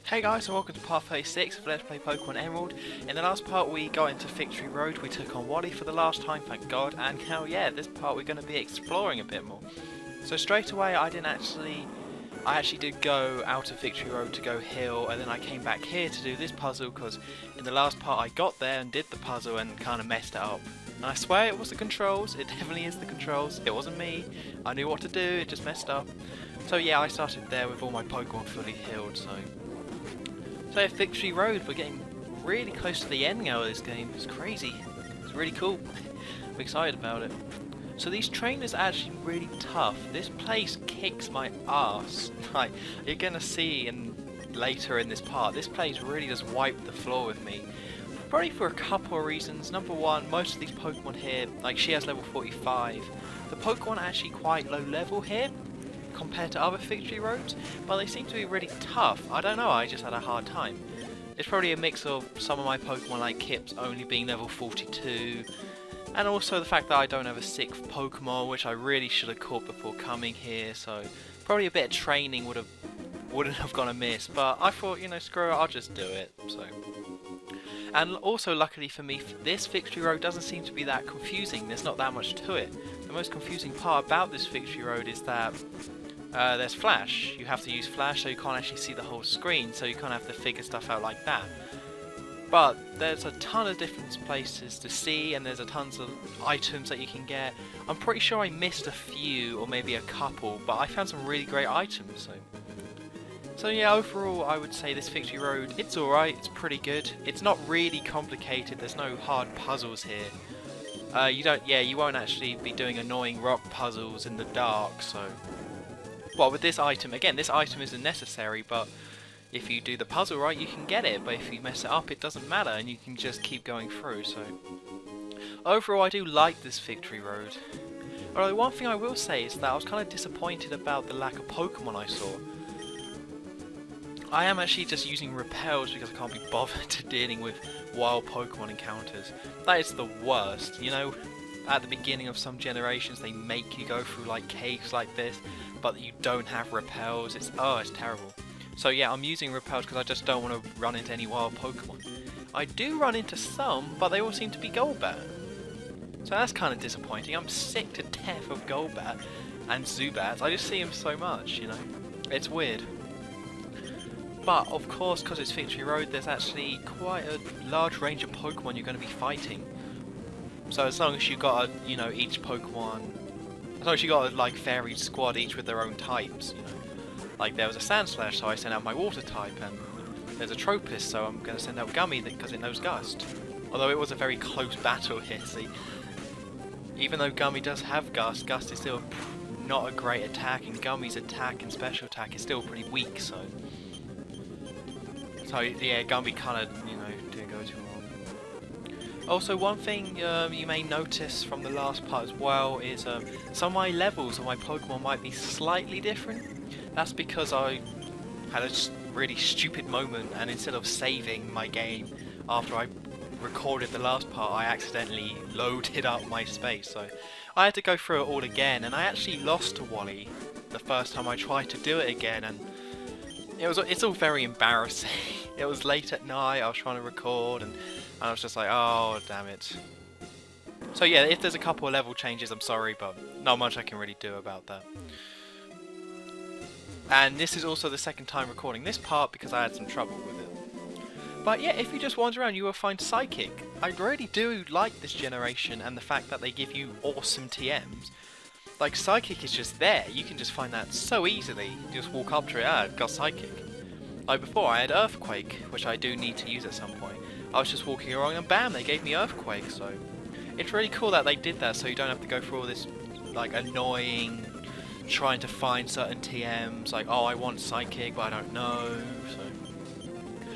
Hey guys, and welcome to part 36 of Let's Play Pokemon Emerald. In the last part we got into Victory Road, we took on Wally for the last time, thank god, and now yeah, this part we're going to be exploring a bit more. So straight away I actually did go out of Victory Road to go hill, and then I came back here to do this puzzle because in the last part I got there and did the puzzle and kind of messed it up. And I swear it was the controls, it definitely is the controls, it wasn't me, I knew what to do, it just messed up. So yeah, I started there with all my Pokemon fully healed, so yeah, Victory Road, we're getting really close to the end now of this game. It's crazy. It's really cool. I'm excited about it. So these trainers are actually really tough. This place kicks my ass. Like, you're gonna see later in this part, this place really does wipe the floor with me. Probably for a couple of reasons. Number one, most of these Pokemon here, like she has level 45. The Pokemon are actually quite low level here compared to other Victory Roads, but they seem to be really tough. I don't know, I just had a hard time. It's probably a mix of some of my Pokemon like Kips only being level 42, and also the fact that I don't have a 6th Pokemon, which I really should have caught before coming here, so probably a bit of training wouldn't have gone amiss, but I thought, you know, screw it, I'll just do it, so. And also, luckily for me, this Victory Road doesn't seem to be that confusing, there's not that much to it. The most confusing part about this Victory Road is that there's Flash. You have to use Flash so you can't actually see the whole screen, so you kind of have to figure stuff out like that. But there's a ton of different places to see, and there's a tons of items that you can get. I'm pretty sure I missed a few, or maybe a couple, but I found some really great items. So yeah, overall I would say this Victory Road, it's alright, it's pretty good. It's not really complicated, there's no hard puzzles here. You won't actually be doing annoying rock puzzles in the dark, so. Well, with this item, again, this item isn't necessary, but if you do the puzzle right, you can get it, but if you mess it up, it doesn't matter, and you can just keep going through, so. Overall, I do like this Victory Road. Although, one thing I will say is that I was kind of disappointed about the lack of Pokemon I saw. I am actually just using repels because I can't be bothered to dealing with wild Pokemon encounters. That is the worst, you know? At the beginning of some generations, they make you go through like caves like this, but you don't have repels. It's terrible. So yeah, I'm using repels because I just don't want to run into any wild Pokemon. I do run into some, but they all seem to be Golbat. So that's kind of disappointing. I'm sick to death of Golbat and Zubats. I just see them so much, you know. It's weird. But of course, because it's Victory Road, there's actually quite a large range of Pokemon you're going to be fighting. So as long as you got each Pokemon, as long as you got a like varied squad, each with their own types, you know. Like there was a Sandslash, so I sent out my Water type, and there's a Tropius, so I'm going to send out Gummy because it knows Gust. Although it was a very close battle here, see. Even though Gummy does have Gust, Gust is still not a great attack, and Gummy's attack and special attack is still pretty weak, so. So yeah, Gummy kind of, you know, didn't go too well. Also, one thing you may notice from the last part as well is some of my levels of my Pokemon might be slightly different. That's because I had a really stupid moment, and instead of saving my game after I recorded the last part, I accidentally loaded up my space. So I had to go through it all again, and I actually lost to Wally the first time I tried to do it again, and it's all very embarrassing. It was late at night, I was trying to record, and I was just like, oh damn it. So yeah, if there's a couple of level changes, I'm sorry, but not much I can really do about that. And this is also the second time recording this part because I had some trouble with it. But yeah, if you just wander around, you will find Psychic. I really do like this generation and the fact that they give you awesome TMs. Like, Psychic is just there, you can just find that so easily. You just walk up to it, I've got Psychic. Like before, I had Earthquake, which I do need to use at some point. I was just walking around and bam, they gave me Earthquake, so. It's really cool that they did that, so you don't have to go through all this, like, annoying, trying to find certain TMs, like, oh, I want Psychic, but I don't know,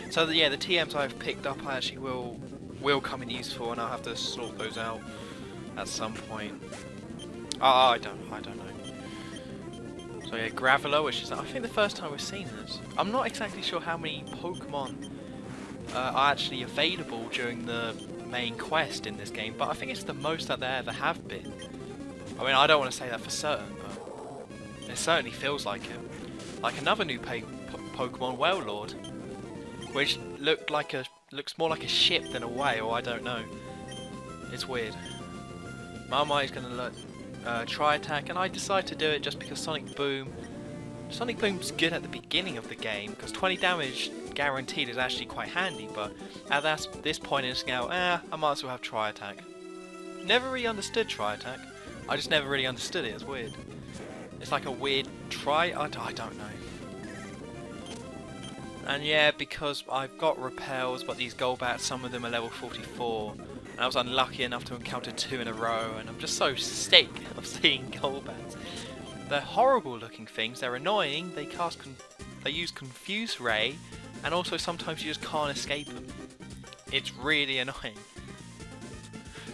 so yeah, the TMs I've picked up I actually will come in useful, and I'll have to sort those out at some point. I don't know. So yeah, Graveler, which is I think the first time we've seen this. I'm not exactly sure how many Pokemon are actually available during the main quest in this game, but I think it's the most that there ever have been. I mean, I don't want to say that for certain, but it certainly feels like it. Like another new Pokemon, Wailord. which looks more like a ship than a whale. I don't know. It's weird. Marmite is going to try attack, and I decide to do it just because Sonic Boom's good at the beginning of the game, because 20 damage guaranteed is actually quite handy, but at this point in Scout, I might as well have Try Attack. Never really understood Try Attack. I just never really understood it. It's weird. It's like a weird try. I don't know. And yeah, because I've got repels, but these Golbats, some of them are level 44. And I was unlucky enough to encounter 2 in a row, and I'm just so sick of seeing Golbats. They're horrible looking things, they're annoying, they use Confuse Ray, and also sometimes you just can't escape them. It's really annoying.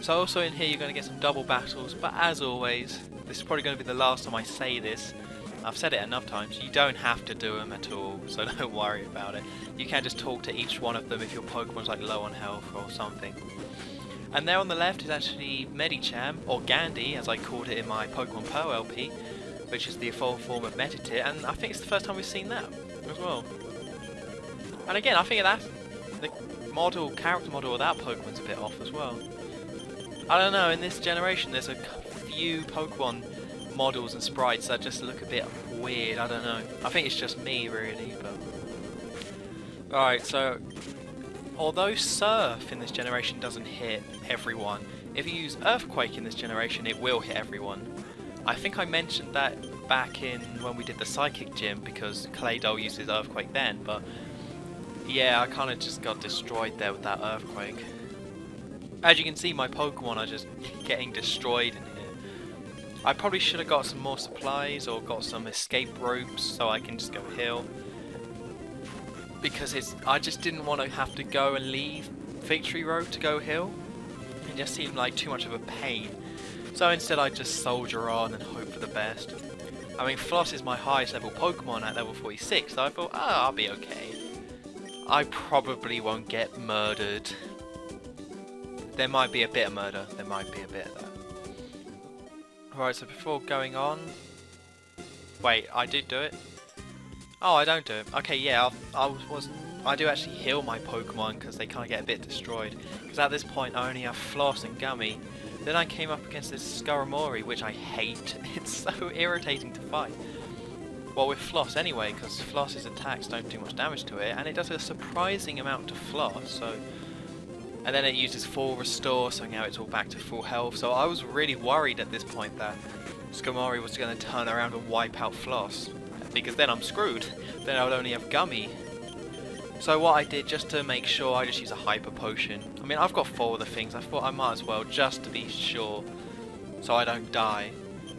So also in here you're going to get some double battles, but as always, this is probably going to be the last time I say this. I've said it enough times, you don't have to do them at all, so don't worry about it. You can just talk to each one of them if your Pokemon's like low on health or something. And there on the left is actually Medicham, or Gandhi as I called it in my Pokemon Pearl LP, which is the evolved form of Meditite, and I think it's the first time we've seen that as well. And again, I think that the character model of that Pokemon's a bit off as well. I don't know, in this generation there's a few Pokemon models and sprites that just look a bit weird, I don't know. I think it's just me really, but... Alright, so although Surf in this generation doesn't hit everyone, if you use Earthquake in this generation it will hit everyone. I think I mentioned that back in when we did the Psychic Gym because Claydol uses Earthquake then, but yeah, I kind of just got destroyed there with that Earthquake. As you can see, my Pokemon are just getting destroyed in here. I probably should have got some more supplies or got some escape ropes so I can just go heal. Because I just didn't want to have to go and leave Victory Road to go heal. It just seemed like too much of a pain. So instead I just soldier on and hope for the best. I mean, Floss is my highest level Pokemon at level 46, so I thought, I'll be okay. I probably won't get murdered. There might be a bit of murder, there might be a bit of that. Alright, so before going on... Wait, I did do it? Oh, I don't do it. Okay, yeah, I do actually heal my Pokemon because they kind of get a bit destroyed. Because at this point I only have Floss and Gummy. Then I came up against this Skarmory, which I hate. It's so irritating to fight. Well, with Floss anyway, because Floss's attacks don't do much damage to it, and it does a surprising amount to Floss, so... And then it uses full restore, so now it's all back to full health. So I was really worried at this point that Skarmory was going to turn around and wipe out Floss. Because then I'm screwed. Then I would only have Gummy. So what I did, just to make sure, I just use a Hyper Potion. I mean, I've got 4 of the things. I thought I might as well, just to be sure, so I don't die.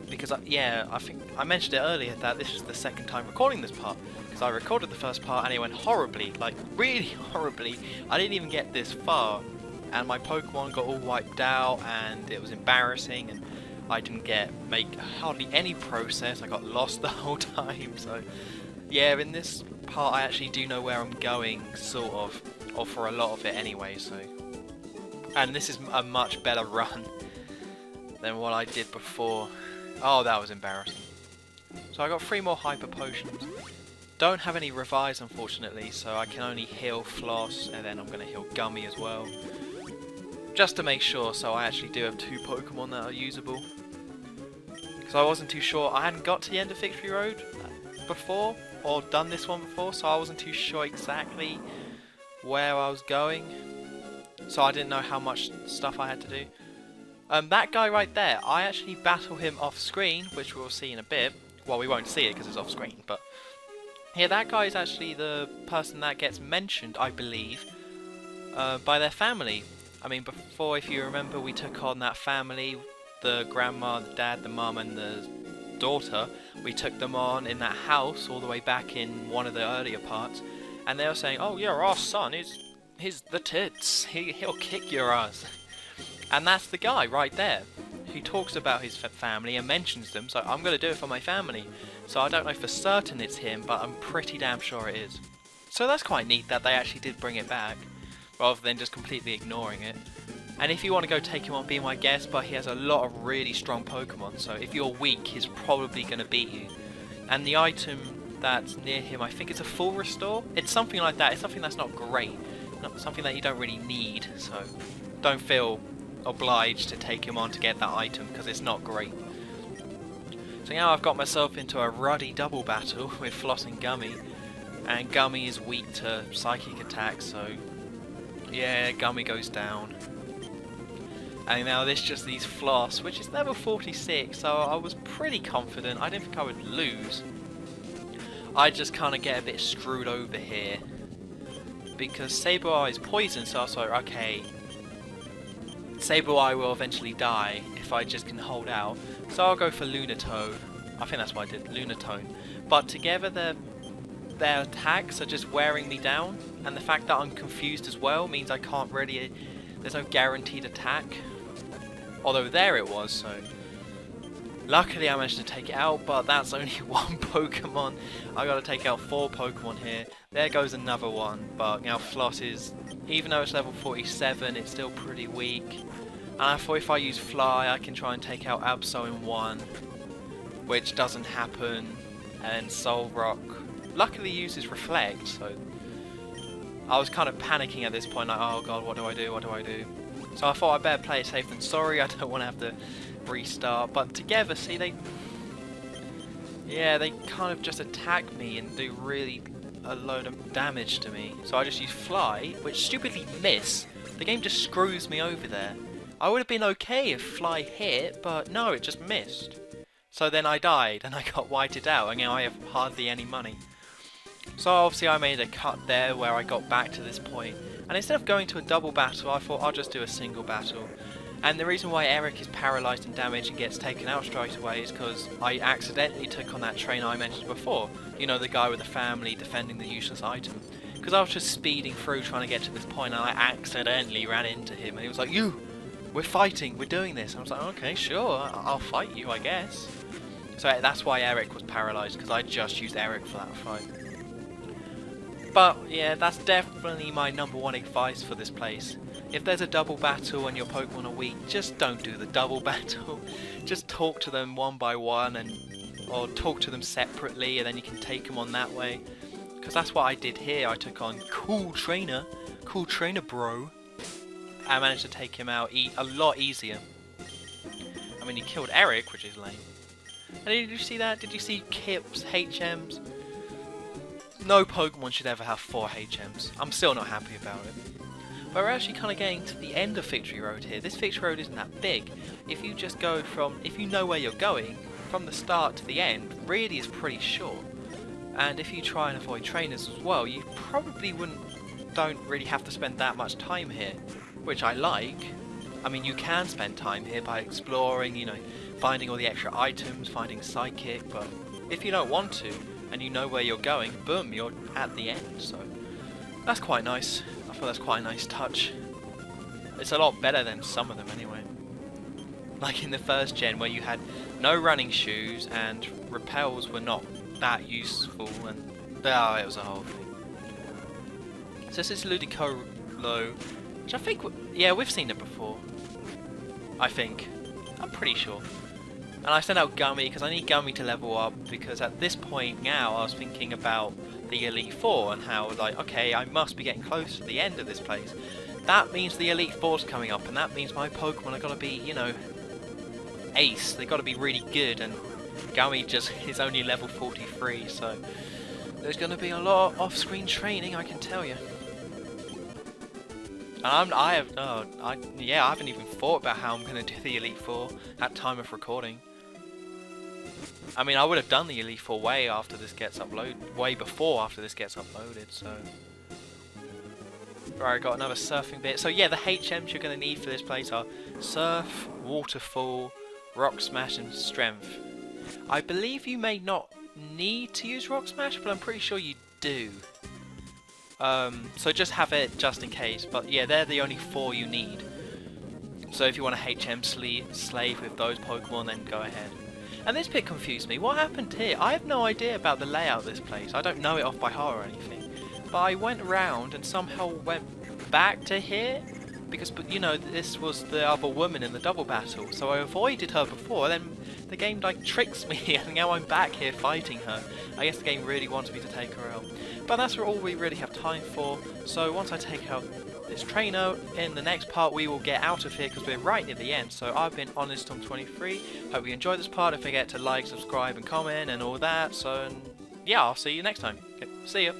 Because, I think I mentioned it earlier that this is the second time recording this part. Because I recorded the first part and it went horribly, like really horribly. I didn't even get this far. And my Pokemon got all wiped out and it was embarrassing. And I didn't make hardly any process. I got lost the whole time. So, yeah, in this part I actually do know where I'm going, sort of. Or for a lot of it anyway, so... And this is a much better run than what I did before. Oh, that was embarrassing. So I got 3 more Hyper Potions. Don't have any revives, unfortunately, so I can only heal Floss, and then I'm going to heal Gummy as well. Just to make sure, so I actually do have 2 Pokemon that are usable. Because I wasn't too sure. I hadn't got to the end of Victory Road before, or done this one before, so I wasn't too sure exactly where I was going. So I didn't know how much stuff I had to do. That guy right there, I actually battle him off screen, which we'll see in a bit. Well, we won't see it because it's off screen, but... Yeah, that guy is actually the person that gets mentioned, I believe, by their family. I mean, before, if you remember, we took on that family, the grandma, the dad, the mum and the daughter. We took them on in that house all the way back in one of the earlier parts. And they were saying, oh yeah, our son, he's the tits, he'll kick your ass. And that's the guy right there. He talks about his family and mentions them, so I'm going to do it for my family. So I don't know for certain it's him, but I'm pretty damn sure it is. So that's quite neat that they actually did bring it back, rather than just completely ignoring it. And if you want to go take him on, be my guest, but he has a lot of really strong Pokemon, so if you're weak, he's probably going to beat you. And the item that's near him. I think it's a full restore. It's something like that. It's something that's not great. Not something that you don't really need. So don't feel obliged to take him on to get that item because it's not great. So now I've got myself into a ruddy double battle with Floss and Gummy. And Gummy is weak to psychic attacks, so yeah, Gummy goes down. And now this just leaves Floss, which is level 46, so I was pretty confident. I didn't think I would lose. I just kind of get a bit screwed over here. Because Sableye is poisoned, so I was like, okay, Sableye will eventually die if I just can hold out. So I'll go for Lunatone. I think that's what I did, Lunatone. But together their attacks are just wearing me down, and the fact that I'm confused as well means I can't really, there's no guaranteed attack. Although there it was, so luckily I managed to take it out, but that's only one Pokemon. I gotta take out 4 Pokemon here. There goes another one, but now Floss is, even though it's level 47, it's still pretty weak. And I thought if I use Fly, I can try and take out Absol in one, which doesn't happen, and Solrock luckily uses Reflect, so I was kind of panicking at this point, like, oh god, what do I do, what do I do? So I thought I'd better play it safe than sorry. I don't want to have to restart, but together, see, they kind of just attack me and do really a load of damage to me. So I just use Fly, which stupidly miss. The game just screws me over there. I would have been okay if Fly hit, but no, it just missed. So then I died and I got whited out, and now I have hardly any money. So obviously I made a cut there where I got back to this point, and instead of going to a double battle, I thought I'll just do a single battle. And the reason why Eric is paralysed and damaged and gets taken out straight away is because I accidentally took on that trainer I mentioned before. You know, the guy with the family defending the useless item. Because I was just speeding through trying to get to this point, and I accidentally ran into him, and he was like, "You! We're fighting, we're doing this." I was like, okay, sure, I'll fight you, I guess. So that's why Eric was paralysed, because I just used Eric for that fight. But yeah, that's definitely my #1 advice for this place. If there's a double battle and your Pokemon are weak, just don't do the double battle. Just talk to them one by one, or talk to them separately, and then you can take them on that way. Because that's what I did here. I took on Cool Trainer Bro. I managed to take him out a lot easier. I mean, he killed Eric, which is lame. And did you see that? Did you see Kip's HMs? No Pokemon should ever have 4 HMs. I'm still not happy about it. But we're actually kind of getting to the end of Victory Road here. This Victory Road isn't that big. If you just go from, if you know where you're going, from the start to the end, really is pretty short. And if you try and avoid trainers as well, you probably don't really have to spend that much time here, which I like. I mean, you can spend time here by exploring, you know, finding all the extra items, finding Psychic, but if you don't want to, and you know where you're going, boom, you're at the end, so that's quite nice. I thought that's quite a nice touch. It's a lot better than some of them anyway. Like in the first gen where you had no running shoes and repels were not that useful, and it was a whole thing. So this is Ludicolo, which I think, yeah, we've seen it before. I think. I'm pretty sure. And I sent out Gummy because I need Gummy to level up, because at this point now I was thinking about the Elite Four and how, like, okay, I must be getting close to the end of this place. That means the Elite Four's coming up, and that means my Pokemon are gotta be, you know, ace. They gotta be really good, and Gummy just is only level 43, so there's gonna be a lot of off-screen training, I can tell you. And I haven't even thought about how I'm gonna do the Elite Four at time of recording. I mean, I would have done the Elite Four way after this gets uploaded, way before after this gets uploaded. So, right, got another surfing bit. So yeah, the HMs you're gonna need for this place are Surf, Waterfall, Rock Smash, and Strength. I believe you may not need to use Rock Smash, but I'm pretty sure you do. So just have it just in case. But yeah, they're the only 4 you need. So if you want a HM slave with those Pokemon, then go ahead. And this bit confused me. What happened here? I have no idea about the layout of this place. I don't know it off by heart or anything. But I went around and somehow went back to here. Because, you know, this was the other woman in the double battle. So I avoided her before. Then the game like tricks me and now I'm back here fighting her. I guess the game really wants me to take her out. But that's all we really have time for, so once I take out this trainer, in the next part we will get out of here because we're right near the end. So I've been HonestTom23, hope you enjoyed this part, don't forget to like, subscribe and comment and all that, so yeah, I'll see you next time. Okay, see ya!